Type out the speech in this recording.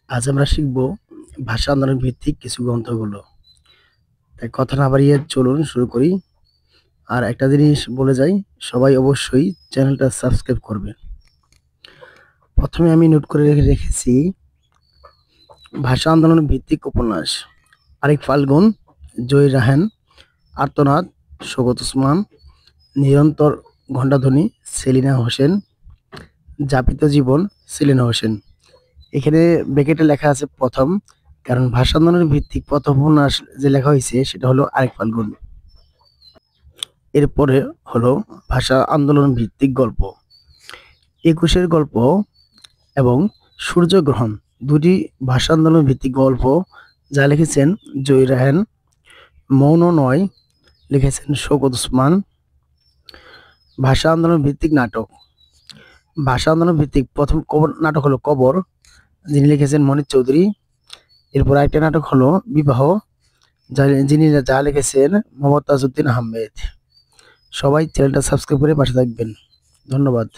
আজ আমরা শিখব ভাষা আন্দোলন ভিত্তিক কিছু গ্রন্থগুলো। তাই কথা না বাড়িয়ে চলুন শুরু করি। আর একটা জিনিস বলে যাই, সবাই অবশ্যই চ্যানেলটা সাবস্ক্রাইব করবেন। প্রথমে আমি নোট করে রেখেছি ভাষা আন্দোলন ভিত্তিক উপন্যাস: আরিফ ফাল্গুন, জয় রাহান, আর্তনাদ শওকত ওসমান, নিরন্তর ঘণ্টাধ্বনি সেলিনা হোসেন, যাপিত জীবন সেলিনা হোসেন। এখানে ব্র্যাকেটে লেখা আছে প্রথম, কারণ ভাষা আন্দোলনের ভিত্তিক প্রথম উপন্যাস যে লেখা হয়েছে সেটা হলো আরেক ফাল্গুন। এরপরে হলো ভাষা আন্দোলন ভিত্তিক গল্প: একুশের গল্প এবং সূর্যগ্রহণ, দুটি ভাষা আন্দোলন ভিত্তিক গল্প যা লিখেছেন জয় রাহান। মৌন নয় লিখেছেন শওকত ওসমান। ভাষা আন্দোলন ভিত্তিক নাটক: ভাষা আন্দোলন ভিত্তিক প্রথম নাটক হলো কবর, যিনি লিখেছেন মনির চৌধুরী। এরপর আরেকটা নাটক হলো বিবাহ, যা লিখেছেন মোহাম্মদ তাজউদ্দিন আহমেদ। সবাই চ্যানেলটা সাবস্ক্রাইব করে পাশে থাকবেন। ধন্যবাদ।